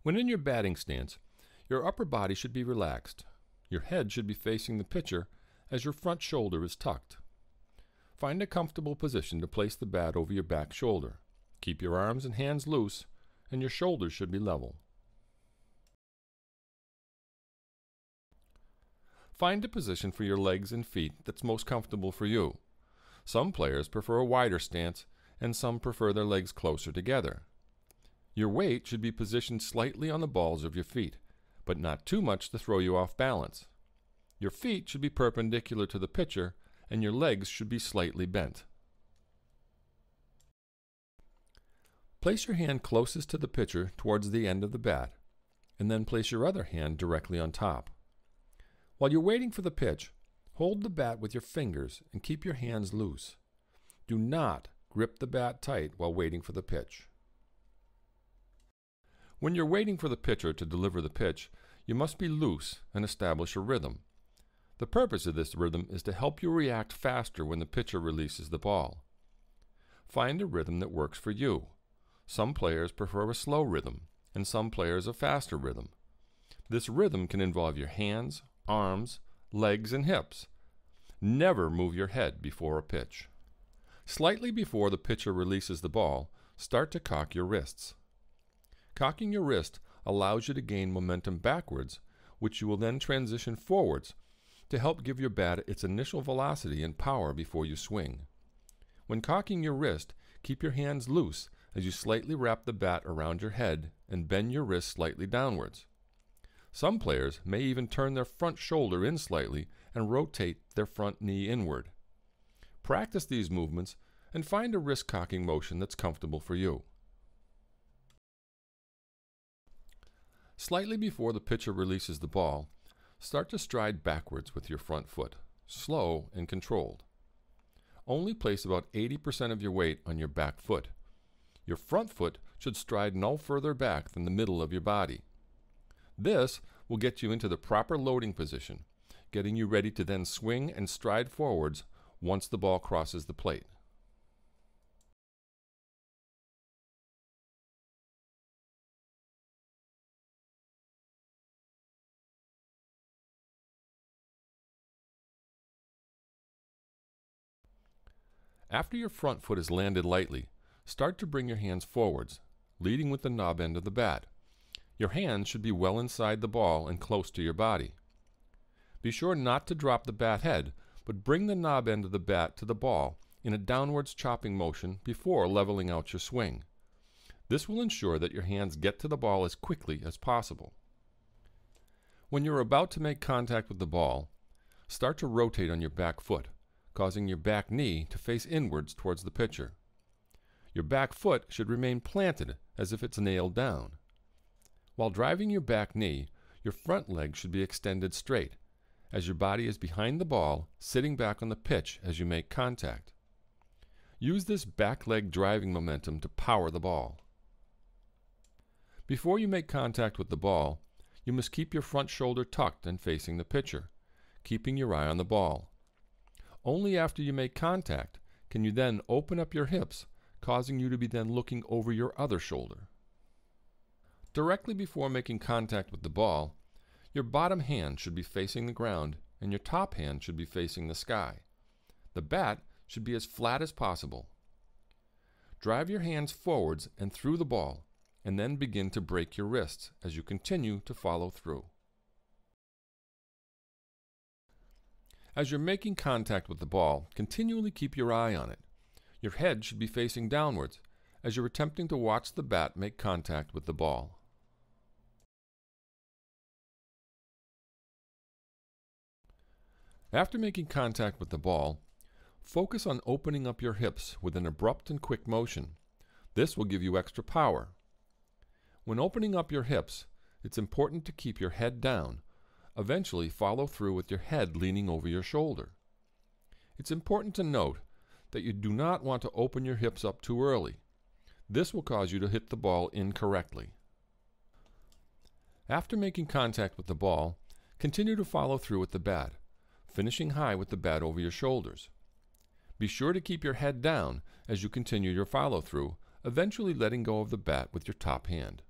When in your batting stance, your upper body should be relaxed. Your head should be facing the pitcher as your front shoulder is tucked. Find a comfortable position to place the bat over your back shoulder. Keep your arms and hands loose, and your shoulders should be level. Find a position for your legs and feet that's most comfortable for you. Some players prefer a wider stance, and some prefer their legs closer together. Your weight should be positioned slightly on the balls of your feet, but not too much to throw you off balance. Your feet should be perpendicular to the pitcher, and your legs should be slightly bent. Place your hand closest to the pitcher towards the end of the bat, and then place your other hand directly on top. While you're waiting for the pitch, hold the bat with your fingers and keep your hands loose. Do not grip the bat tight while waiting for the pitch. When you're waiting for the pitcher to deliver the pitch, you must be loose and establish a rhythm. The purpose of this rhythm is to help you react faster when the pitcher releases the ball. Find a rhythm that works for you. Some players prefer a slow rhythm, and some players a faster rhythm. This rhythm can involve your hands, arms, legs, and hips. Never move your head before a pitch. Slightly before the pitcher releases the ball, start to cock your wrists. Cocking your wrist allows you to gain momentum backwards, which you will then transition forwards to help give your bat its initial velocity and power before you swing. When cocking your wrist, keep your hands loose as you slightly wrap the bat around your head and bend your wrist slightly downwards. Some players may even turn their front shoulder in slightly and rotate their front knee inward. Practice these movements and find a wrist cocking motion that's comfortable for you. Slightly before the pitcher releases the ball, start to stride backwards with your front foot, slow and controlled. Only place about 80% of your weight on your back foot. Your front foot should stride no further back than the middle of your body. This will get you into the proper loading position, getting you ready to then swing and stride forwards once the ball crosses the plate. After your front foot has landed lightly, start to bring your hands forwards, leading with the knob end of the bat. Your hands should be well inside the ball and close to your body. Be sure not to drop the bat head, but bring the knob end of the bat to the ball in a downwards chopping motion before leveling out your swing. This will ensure that your hands get to the ball as quickly as possible. When you're about to make contact with the ball, start to rotate on your back foot, causing your back knee to face inwards towards the pitcher. Your back foot should remain planted as if it's nailed down. While driving your back knee, your front leg should be extended straight, as your body is behind the ball, sitting back on the pitch as you make contact. Use this back leg driving momentum to power the ball. Before you make contact with the ball, you must keep your front shoulder tucked and facing the pitcher, keeping your eye on the ball. Only after you make contact can you then open up your hips, causing you to be then looking over your other shoulder. Directly before making contact with the ball, your bottom hand should be facing the ground and your top hand should be facing the sky. The bat should be as flat as possible. Drive your hands forwards and through the ball, and then begin to break your wrists as you continue to follow through. As you're making contact with the ball, continually keep your eye on it. Your head should be facing downwards as you're attempting to watch the bat make contact with the ball. After making contact with the ball, focus on opening up your hips with an abrupt and quick motion. This will give you extra power. When opening up your hips, it's important to keep your head down. Eventually, follow through with your head leaning over your shoulder. It's important to note that you do not want to open your hips up too early. This will cause you to hit the ball incorrectly. After making contact with the ball, continue to follow through with the bat, finishing high with the bat over your shoulders. Be sure to keep your head down as you continue your follow-through, eventually letting go of the bat with your top hand.